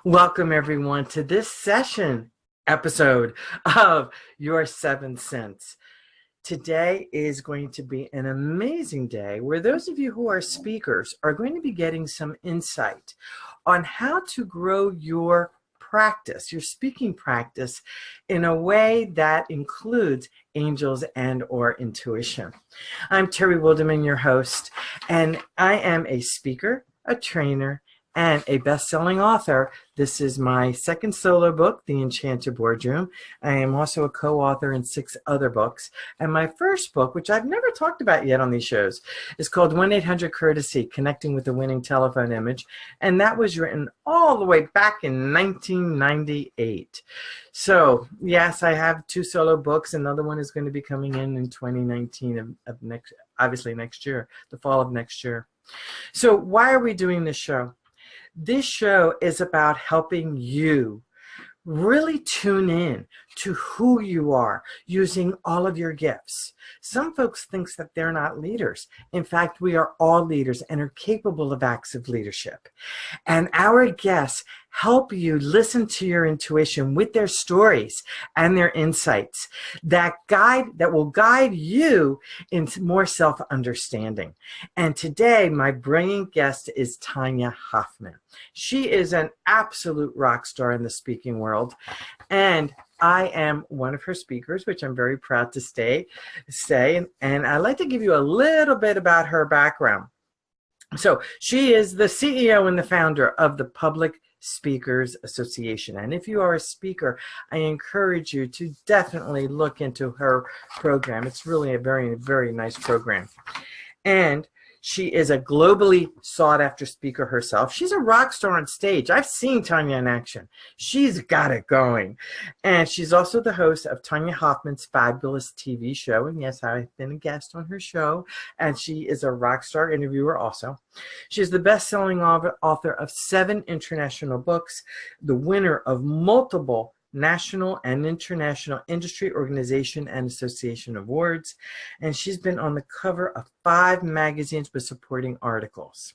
Welcome everyone to this episode of Your Seventh Sense. Today is going to be an amazing day where those of you who are speakers are going to be getting some insight on how to grow your practice, your speaking practice, in a way that includes angels and or intuition. I'm Terry Wilderman, your host, and I am a speaker, a trainer, and a best-selling author. This is my second solo book, The Enchanted Boardroom. I am also a co-author in 6 other books. And my first book, which I've never talked about yet on these shows, is called 1-800-COURTESY, Connecting with the Winning Telephone Image. And that was written all the way back in 1998. So, yes, I have 2 solo books. Another one is going to be coming in 2019 obviously next year, the fall of next year. So why are we doing this show? This show is about helping you really tune in to who you are using all of your gifts. Some folks think that they're not leaders. In fact, we are all leaders and are capable of acts of leadership. And our guests help you listen to your intuition with their stories and their insights that will guide you into more self-understanding. And today, my brilliant guest is Tonya Hofmann. She is an absolute rock star in the speaking world, and I am one of her speakers, which I'm very proud to say. And I'd like to give you a little bit about her background. So she is the CEO and the founder of the Public Speakers Association. And if you are a speaker, I encourage you to definitely look into her program. It's really a very, very nice program. And she is a globally sought-after speaker herself. She's a rock star on stage. I've seen Tonya in action. She's got it going. And she's also the host of Tonya Hofmann's fabulous TV show. And yes, I've been a guest on her show. And she is a rock star interviewer also. She's the best-selling author of 7 international books, the winner of multiple national and international industry organization and association awards, and she's been on the cover of 5 magazines with supporting articles.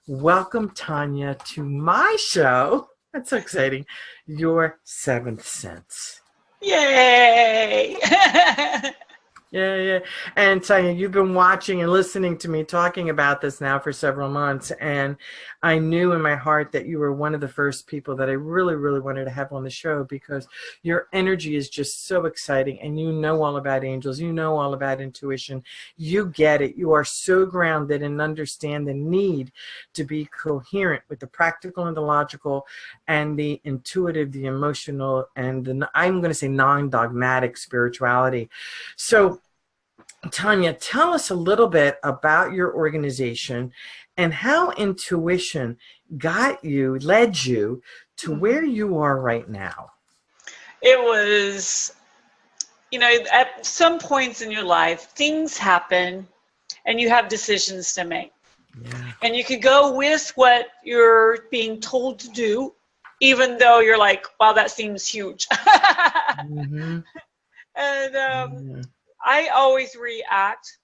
Welcome, Tonya, to my show. That's so exciting. Your Seventh Sense. Yay! Yeah. And Tonya, you've been watching and listening to me talking about this now for several months, and I knew in my heart that you were one of the first people that I really, really wanted to have on the show because your energy is just so exciting, and you know all about angels, you know all about intuition, you get it. You are so grounded and understand the need to be coherent with the practical and the logical and the intuitive, the emotional, and the, I'm going to say, non-dogmatic spirituality. So Tonya, tell us a little bit about your organization and how intuition led you to where you are right now. It was, at some points in your life, things happen and you have decisions to make. Yeah. And you could go with what you're being told to do, even though you're like, wow, that seems huge. Mm-hmm. And I always react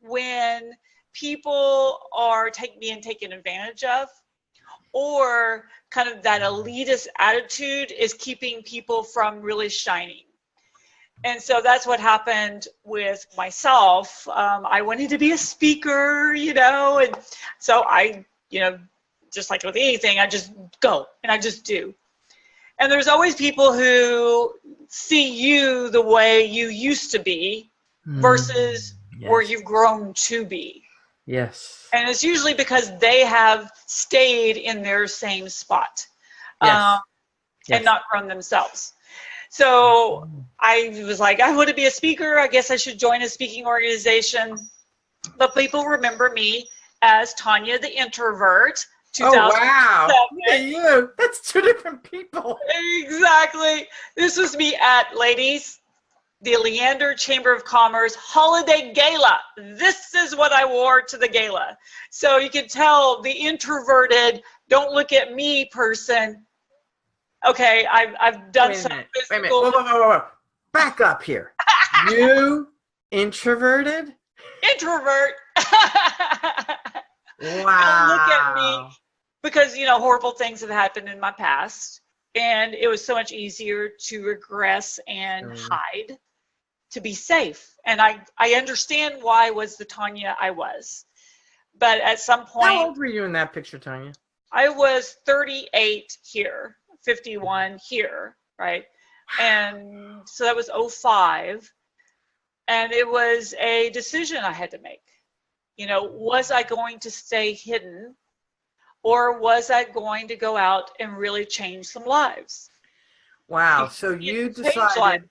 when people are being taken advantage of, or kind of that elitist attitude is keeping people from really shining. And so that's what happened with myself. I wanted to be a speaker, and so I, just like with anything, I just go and I just do. And there's always people who see you the way you used to be versus where you've grown to be. Yes. And it's usually because they have stayed in their same spot Yes. and not grown themselves. So I was like, I want to be a speaker. I guess I should join a speaking organization. But people remember me as Tonya the Introvert. Oh, wow. Look at you. That's 2 different people. Exactly. This was me at, ladies, the Leander Chamber of Commerce Holiday Gala. This is what I wore to the gala. So you can tell the introverted, don't look at me person. Okay, I've done some physical. Wait a minute. Whoa. Back up here. You introverted? Introvert. Wow. Don't look at me. because, you know, horrible things have happened in my past, and it was so much easier to regress and hide to be safe. And I understand why I was the Tonya I was. But at some point... How old were you in that picture, Tonya? I was 38 here, 51 here, right? And so that was 05. And it was a decision I had to make. You know, was I going to stay hidden, or was I going to go out and really change some lives? Wow. So you decided,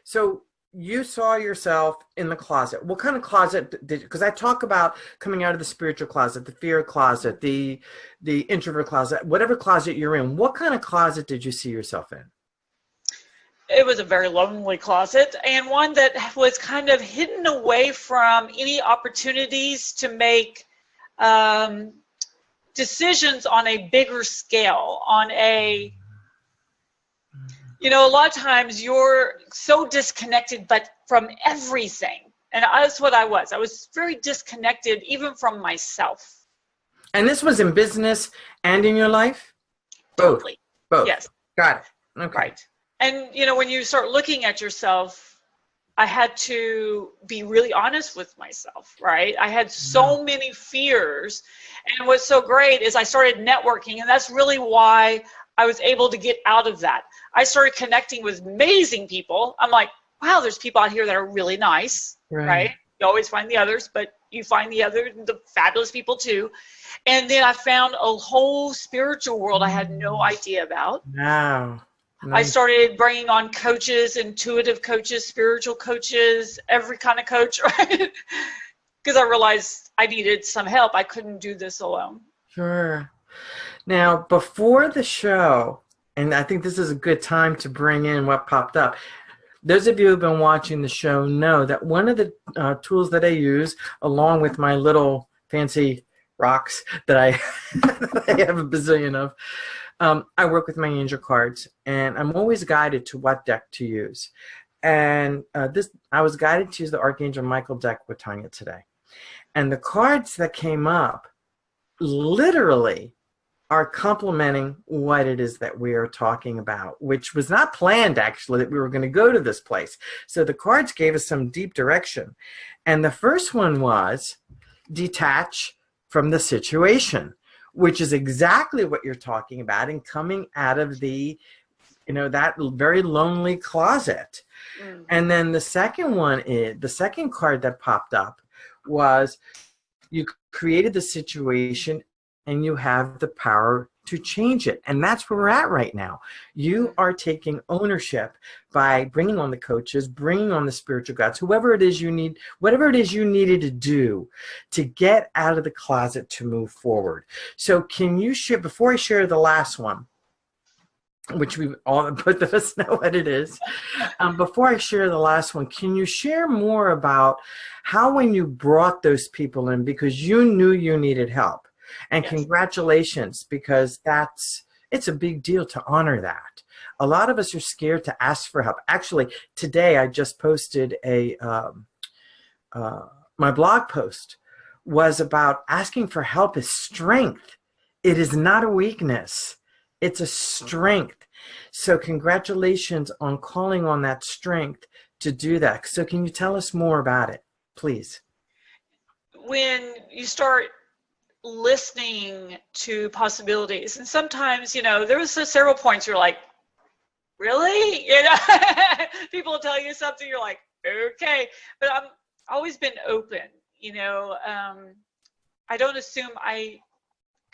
so you saw yourself in the closet. What kind of closet did, because I talk about coming out of the spiritual closet, the fear closet, the introvert closet, whatever closet you're in, what kind of closet did you see yourself in? It was a very lonely closet, and one that was kind of hidden away from any opportunities to make decisions on a bigger scale, on a, you know, a lot of times you're so disconnected, but from everything. And that's what I was. I was very disconnected even from myself. And this was in business and in your life? Both. Totally. Both. Yes. Got it. Okay. Right. And, you know, when you start looking at yourself, I had to be really honest with myself, right? I had so many fears. And what's so great is I started networking, and that's really why I was able to get out of that. I started connecting with amazing people. I'm like, wow, there's people out here that are really nice, right? You always find the others, but you find the fabulous people too. And then I found a whole spiritual world I had no idea about. Wow. Nice. I started bringing on coaches, intuitive coaches, spiritual coaches, every kind of coach, right? Because I realized I needed some help. I couldn't do this alone. Sure. Now, before the show, and I think this is a good time to bring in what popped up. Those of you who've been watching the show know that one of the tools that I use, along with my little fancy rocks that I have a bazillion of, I work with my angel cards, and I'm always guided to what deck to use. And I was guided to use the Archangel Michael deck with Tonya today. And the cards that came up literally are complementing what it is that we are talking about, which was not planned, actually, that we were going to go to this place. So the cards gave us some deep direction. And the first one was detach from the situation, which is exactly what you're talking about, and coming out of the, you know, that very lonely closet. Mm-hmm. And then the second one is, the second card that popped up was you created the situation and you have the power to change it. And that's where we're at right now. You are taking ownership by bringing on the coaches, bringing on the spiritual guides, whoever it is you need, whatever it is you needed to do to get out of the closet to move forward. So can you share, before I share the last one, which we all both of us know what it is, before I share the last one, can you share more about how, when you brought those people in because you knew you needed help? And yes, congratulations, because it's a big deal to honor that. A lot of us are scared to ask for help. Actually, today I just posted my blog post was about asking for help is strength. It is not a weakness. It's a strength. So congratulations on calling on that strength to do that. So can you tell us more about it, please? When you start listening to possibilities, and sometimes, you know, there was several points you're like, really? You know, people will tell you something, you're like, okay. But I've always been open, you know. I don't assume I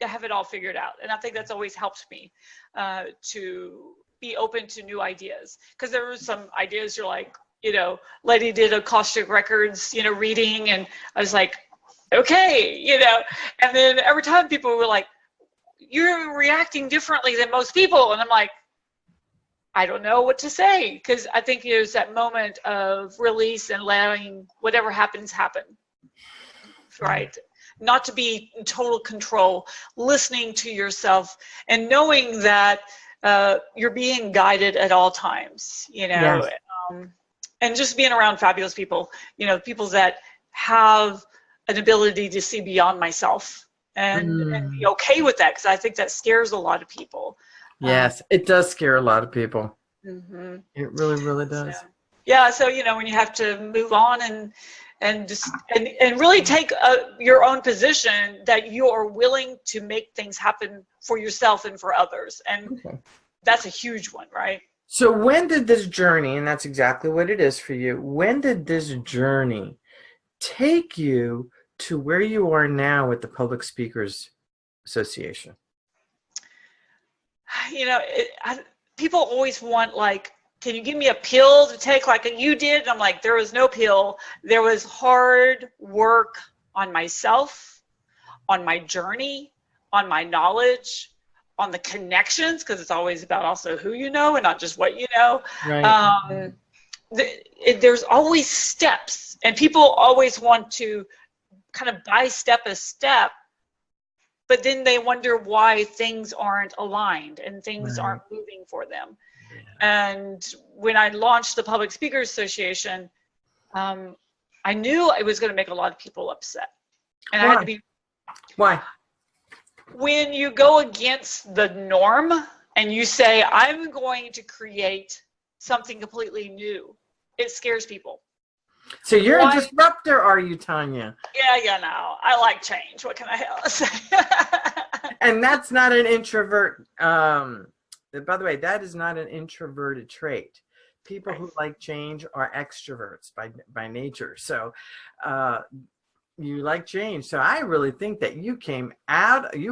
have it all figured out, and I think that's always helped me to be open to new ideas, because there were some ideas you're like, you know, Letty did Akashic Records, you know, reading, and I was like, okay, you know. And then every time people were like, you're reacting differently than most people, and I'm like, I don't know what to say, because I think there's that moment of release and letting whatever happens happen, right? Not to be in total control, listening to yourself and knowing that you're being guided at all times, you know. Yes. And just being around fabulous people, you know, people that have an ability to see beyond myself, and be okay with that, because I think that scares a lot of people. Yes, it does scare a lot of people. Mm-hmm. It really, really does. So, yeah, so when you have to move on and just and really take your own position that you are willing to make things happen for yourself and for others, and that's a huge one, right? So when did this journey, and that's exactly what it is for you, when did this journey take you to where you are now with the Public Speakers Association? People always want, like, can you give me a pill to take like you did? And I'm like, there was no pill. There was hard work on myself, on my journey, on my knowledge, on the connections, because it's always about also who you know and not just what you know. Right. There's always steps, and people always want to kind of by-step a step, but then they wonder why things aren't aligned and things aren't moving for them. And when I launched the Public Speakers Association, I knew it was going to make a lot of people upset. And I had to be. Why? When you go against the norm and you say, I'm going to create something completely new, it scares people. So you're a disruptor, are you, Tonya? Yeah, no. I like change. What can I say? And that's not an introvert. By the way, that is not an introverted trait. People who like change are extroverts by nature. So you like change. So I really think that you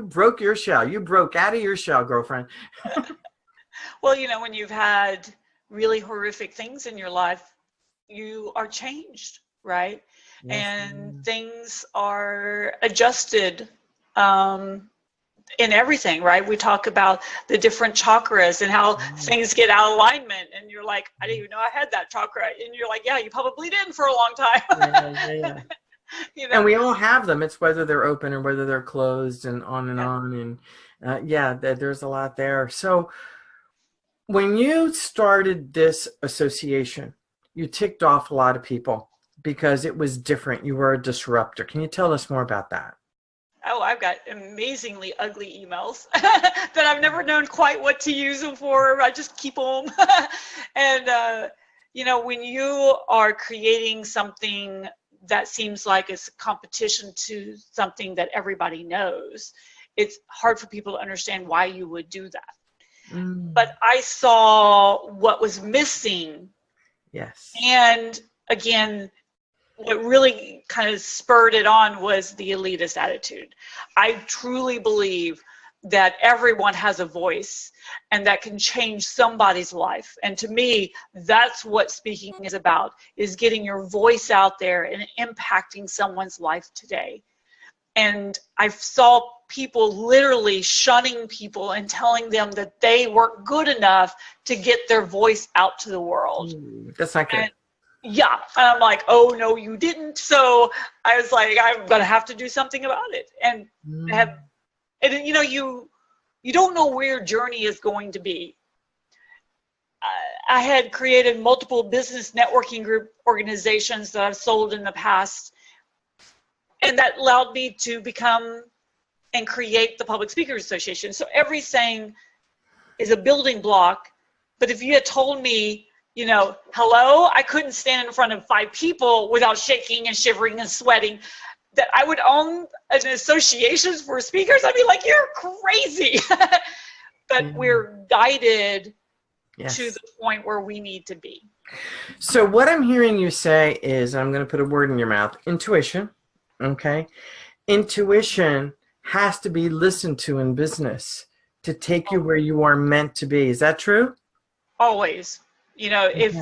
broke your shell. You broke out of your shell, girlfriend. Well, when you've had really horrific things in your life, you are changed, right? Yes, and things are adjusted in everything, right? We talk about the different chakras and how things get out of alignment, and you're like, I didn't even know I had that chakra, and you're like, yeah, you probably didn't for a long time. And we all have them. It's whether they're open or whether they're closed, and on and on. And there's a lot there. So when you started this association, you ticked off a lot of people because it was different. You were a disruptor. Can you tell us more about that? Oh, I've got amazingly ugly emails that I've never known quite what to use them for. I just keep them. And, when you are creating something that seems like it's a competition to something that everybody knows, it's hard for people to understand why you would do that. But I saw what was missing. Yes. And again, what really kind of spurred it on was the elitist attitude. I truly believe that everyone has a voice and that can change somebody's life. And to me, that's what speaking is about, is getting your voice out there and impacting someone's life today. And I saw people literally shunning people and telling them that they weren't good enough to get their voice out to the world. That's not good. And I'm like, oh, no, you didn't. So I was like, I'm going to have to do something about it. And you don't know where your journey is going to be. I had created multiple business networking group organizations that I've sold in the past, and that allowed me to become and create the Public Speakers Association. So everything is a building block. But if you had told me, hello, I couldn't stand in front of 5 people without shaking and shivering and sweating, that I would own an association for speakers, I'd be like, you're crazy. But we're guided to the point where we need to be. So what I'm hearing you say is, I'm going to put a word in your mouth, intuition. Okay. Intuition has to be listened to in business to take you where you are meant to be. Is that true? Always. If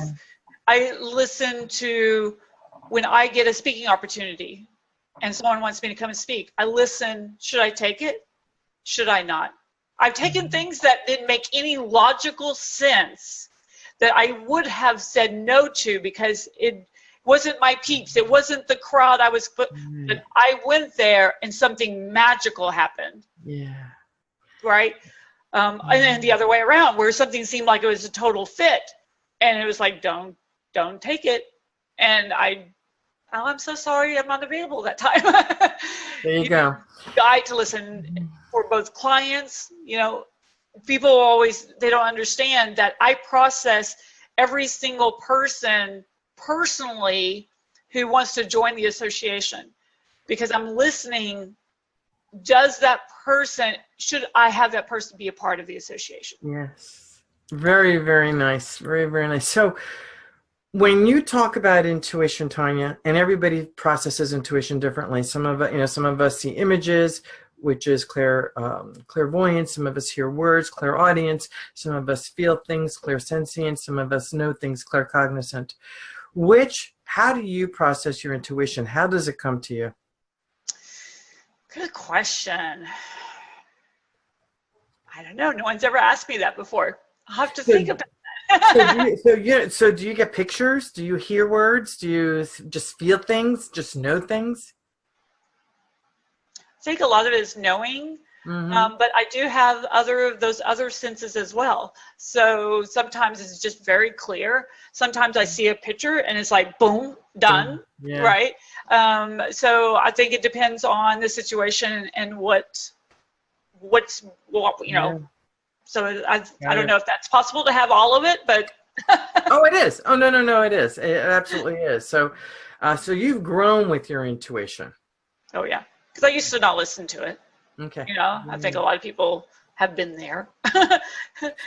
I listen to, when I get a speaking opportunity and someone wants me to come and speak, I listen, should I take it? Should I not? I've taken things that didn't make any logical sense that I would have said no to because it wasn't my peeps. It wasn't the crowd I was put. But I went there and something magical happened. Yeah. Right? And then the other way around, where something seemed like it was a total fit. And it was like, don't take it. And I oh, I'm so sorry, I'm not available that time. There you go. Guide to listen for both clients. People always, they don't understand that I process every single person personally who wants to join the association, because I'm listening. Does that person, should I have that person be a part of the association? Yes. Very, very nice. Very, very nice. So when you talk about intuition, Tonya, and everybody processes intuition differently. Some of us see images, which is clairvoyance. Some of us hear words, clairaudience. Some of us feel things, clairsentient. Some of us know things, claircognizant. How do you process your intuition? How does it come to you? Good question. I don't know. No one's ever asked me that before. I'll have to think about that. So do you get pictures? Do you hear words? Do you just feel things? Just know things? I think a lot of it is knowing, but I do have those other senses as well. So sometimes it's just very clear. Sometimes I see a picture and it's like, boom, done, right? So I think it depends on the situation and what's So I don't know if that's possible to have all of it, but. Oh, it is. Oh, no, it is. It absolutely is. So you've grown with your intuition. Oh, yeah. Because I used to not listen to it. Okay. I think a lot of people have been there.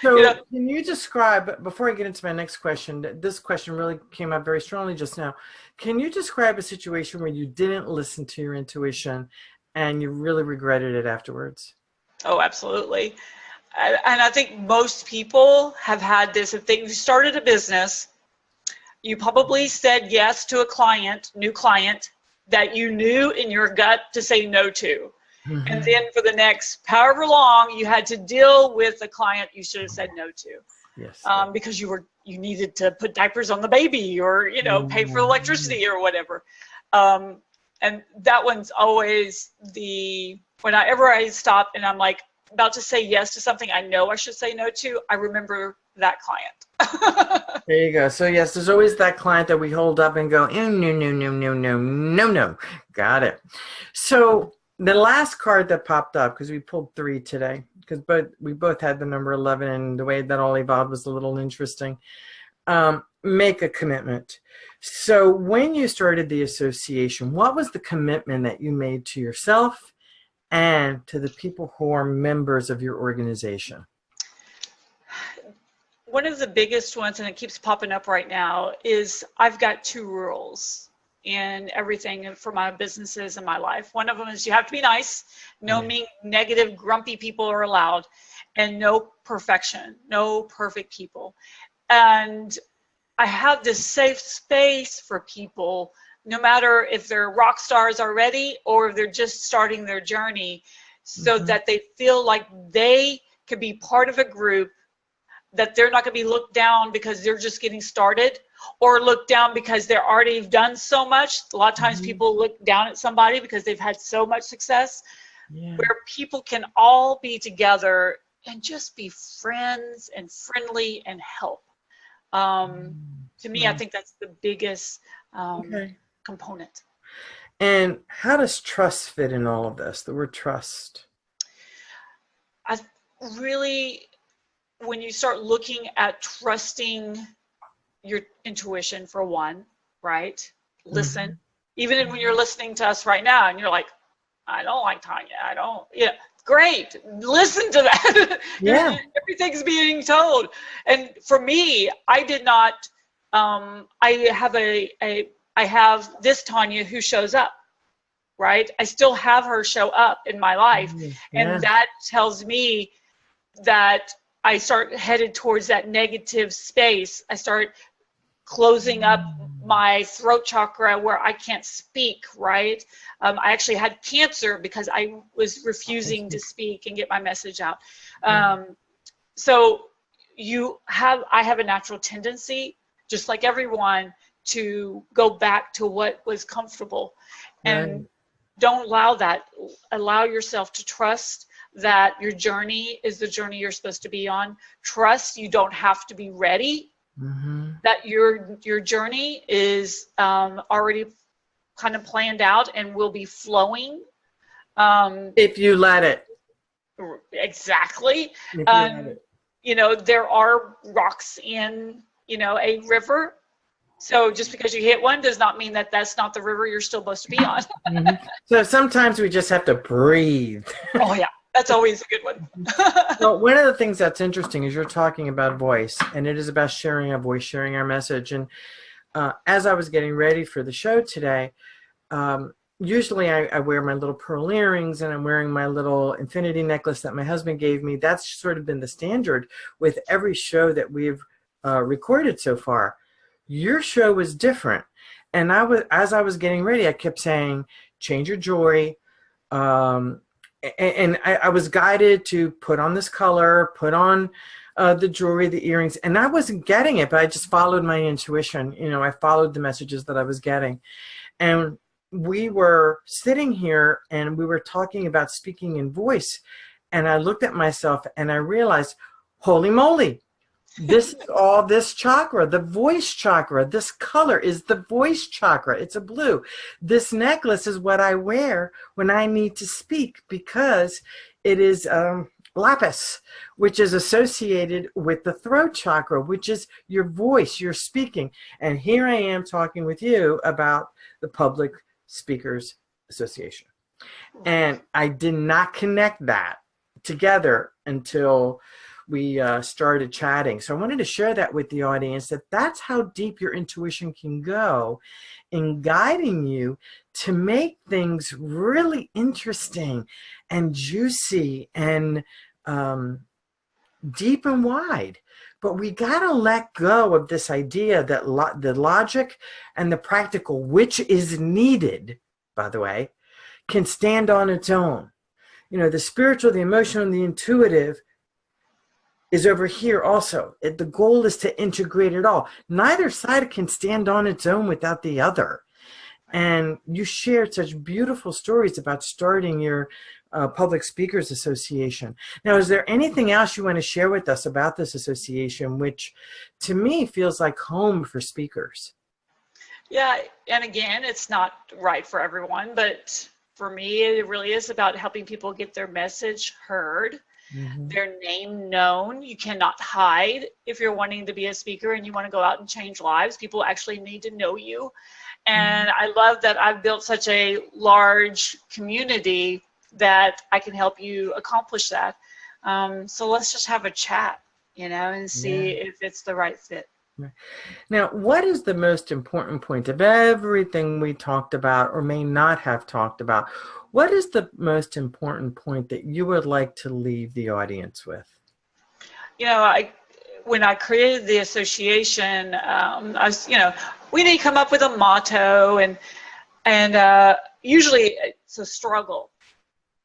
So can you describe, before I get into my next question, this question really came up very strongly just now. Can you describe a situation where you didn't listen to your intuition and you really regretted it afterwards? Oh, absolutely. And I think most people have had this. If they started a business, you probably said yes to a new client, that you knew in your gut to say no to. Mm-hmm. And then for the next however long, you had to deal with the client you should have said no to. Yes. Because you needed to put diapers on the baby, or pay for electricity or whatever. And that one's always whenever I stop and I'm like about to say yes to something I know I should say no to, I remember that client. There you go. So yes, there's always that client that we hold up and go, no. Got it. So the last card that popped up, because we pulled 3 today, because we both had the number 11, and the way that all evolved was a little interesting. Make a commitment. So when you started the association, what was the commitment that you made to yourself and to the people who are members of your organization? One of the biggest ones, and it keeps popping up right now, is I've got 2 rules in everything for my businesses and my life. One of them is you have to be nice. No mean, negative, grumpy people are allowed, and no perfection, no perfect people. And I have this safe space for people, no matter if they're rock stars already or if they're just starting their journey, so that they feel like they could be part of a group, that they're not going to be looked down because they're just getting started, or looked down because they're already done so much. A lot of times people look down at somebody because they've had so much success, where people can all be together and just be friends and friendly and help. To me, I think that's the biggest component. And how does trust fit in all of this, the word trust? I really, when you start looking at trusting your intuition, for one, right? Listen. Even when you're listening to us right now and you're like, I don't like Tonya. Great. Listen to that. Everything's being told. And for me, I did not, I have this Tonya who shows up, right? I still have her show up in my life. And that tells me that I start headed towards that negative space. I start closing up my throat chakra where I can't speak, right? I actually had cancer because I was refusing to speak and get my message out. So I have a natural tendency, just like everyone, to go back to what was comfortable. And don't allow that. Allow yourself to trust that your journey is the journey you're supposed to be on. Trust you don't have to be ready. That your journey is already kind of planned out and will be flowing. If you let it. Exactly. If you let it. You know, there are rocks in, you know, a river. So just because you hit one does not mean that that's not the river you're still supposed to be on. So sometimes we just have to breathe. Oh, yeah. That's always a good one. Well, one of the things that's interesting is you're talking about voice, and it is about sharing our voice, sharing our message. And as I was getting ready for the show today, usually I wear my little pearl earrings, and I'm wearing my little infinity necklace that my husband gave me. That's sort of been the standard with every show that we've recorded so far. Your show was different. And as I was getting ready, I kept saying, change your jewelry. And I was guided to put on this color, put on the jewelry, the earrings, and I wasn't getting it, but I just followed my intuition. You know, I followed the messages that I was getting. And we were sitting here and we were talking about speaking in voice. And I looked at myself and I realized, holy moly, this is all this chakra, the voice chakra. This color is the voice chakra. It's a blue. This necklace is what I wear when I need to speak because it is lapis, which is associated with the throat chakra, which is your voice, your speaking. And here I am talking with you about the Public Speakers Association. And I did not connect that together until we started chatting. So I wanted to share that with the audience, that that's how deep your intuition can go in guiding you to make things really interesting and juicy and deep and wide. But we got to let go of this idea that the logic and the practical, which is needed, by the way, can stand on its own. You know, the spiritual, the emotional, and the intuitive is over here also. The goal is to integrate it all. Neither side can stand on its own without the other. And you shared such beautiful stories about starting your Public Speakers Association. Now, is there anything else you want to share with us about this association, which to me feels like home for speakers? Yeah, and again, it's not right for everyone, but for me, it really is about helping people get their message heard. Their name known. You cannot hide if you're wanting to be a speaker and you want to go out and change lives. People actually need to know you. And I love that I've built such a large community that I can help you accomplish that. So let's just have a chat, you know, and see if it's the right fit. Now, what is the most important point of everything we talked about or may not have talked about? What is the most important point that you would like to leave the audience with? You know, when I created the association, I was, you know, we need to come up with a motto, and usually it's a struggle.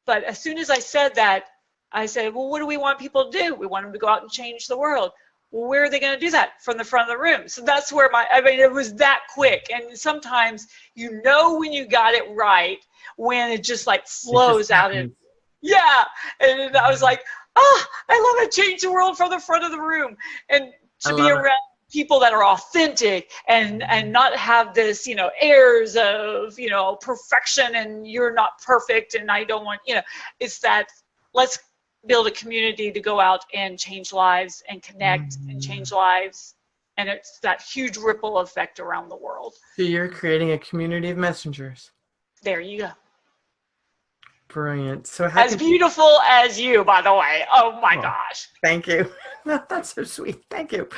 But as soon as I said that, I said, well, what do we want people to do? We want them to go out and change the world. Well, where are they going to do that? From the front of the room. So that's where I mean, it was that quick. And sometimes you know when you got it right, when it just like flows out. And I was like, oh, I love it. Change the world from the front of the room. And to be around people that are authentic and not have this, you know, airs of, you know, perfection and you're not perfect and I don't want, you know, it's that let's build a community to go out and change lives and connect and change lives. And it's that huge ripple effect around the world. So you're creating a community of messengers. There you go. Brilliant. So as beautiful as you, by the way. Oh my gosh. Thank you. That's so sweet. Thank you.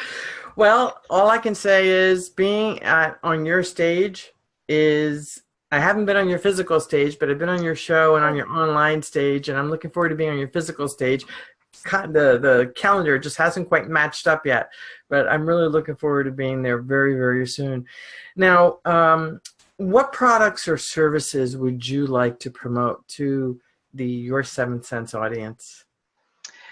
Well, all I can say is being on your stage is, I haven't been on your physical stage, but I've been on your show and on your online stage, and I'm looking forward to being on your physical stage. The calendar just hasn't quite matched up yet, but I'm really looking forward to being there very, very soon. Now, what products or services would you like to promote to the Your Seventh Sense audience?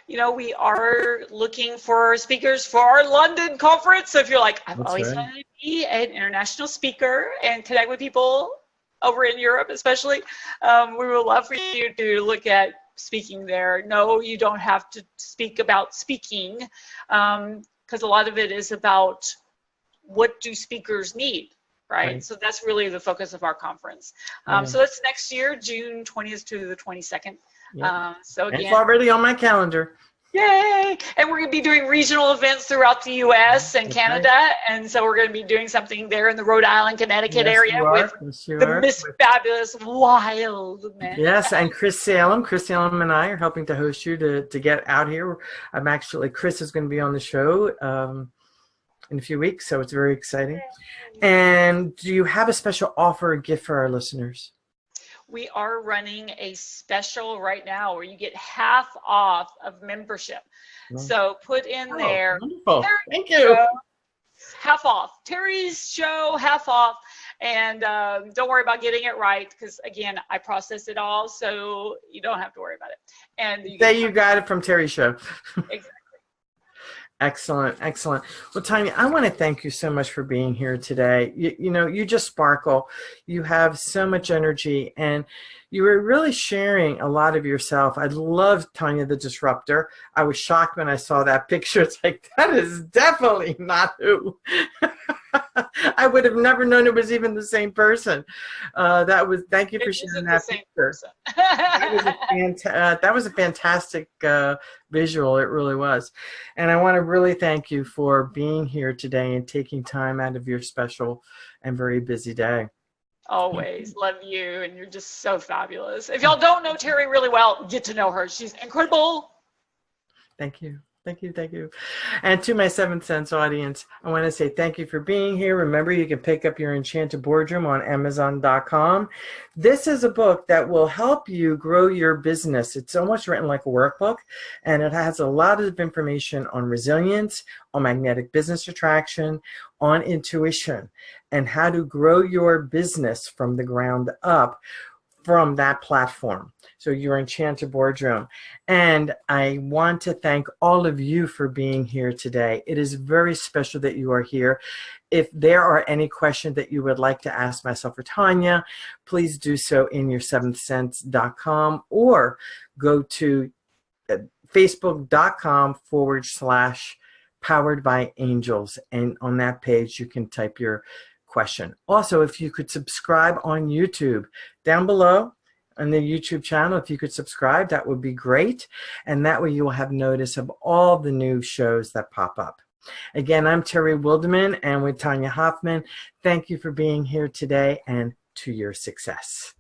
You know, we are looking for speakers for our London conference. So if you're like, I've always wanted to be an international speaker and connect with people over in Europe especially, we would love for you to look at speaking there. No, you don't have to speak about speaking, because a lot of it is about what do speakers need. right? So that's really the focus of our conference. So that's next year, June 20th to the 22nd. So again, it's already on my calendar. Yay! And we're going to be doing regional events throughout the U.S. and Canada, and so we're going to be doing something there in the Rhode Island, Connecticut area with the Miss Fabulous Wild Man. Yes, and Chris Salem and I are helping to host you to get out here. Chris is going to be on the show in a few weeks, so it's very exciting. And do you have a special offer or gift for our listeners? We are running a special right now where you get half off of membership. So put in there. Wonderful. Thank you. Half off. Terry's show, half off. And don't worry about getting it right, because again, I process it all, so you don't have to worry about it. And you got it from Terry's show. Exactly. Excellent, excellent. Well, Tonya, I want to thank you so much for being here today. You just sparkle. You have so much energy, and you were really sharing a lot of yourself. I love Tonya the Disruptor. I was shocked when I saw that picture. It's like, that is definitely not who. I would have never known it was even the same person. Thank you for sharing that picture. That was a fantastic visual. It really was. And I want to really thank you for being here today and taking time out of your special and very busy day. Always love you, and you're just so fabulous. If y'all don't know Terry really well, get to know her. She's incredible. Thank you. Thank you, thank you. And to my 7th Sense audience, I want to say thank you for being here. Remember, you can pick up your Enchanted Boardroom on Amazon.com. This is a book that will help you grow your business. It's almost written like a workbook, and it has a lot of information on resilience, on magnetic business attraction, on intuition, and how to grow your business from the ground up from that platform. So your Enchanted Boardroom. And I want to thank all of you for being here today. It is very special that you are here. If there are any questions that you would like to ask myself or Tonya, please do so in your 7thsense.com or go to facebook.com/powered by angels. And on that page, you can type your question. Also, if you could subscribe on YouTube, down below on the YouTube channel, if you could subscribe, that would be great. And that way you will have notice of all the new shows that pop up. Again, I'm Terry Wilderman, and with Tonya Hofmann, thank you for being here today, and to your success.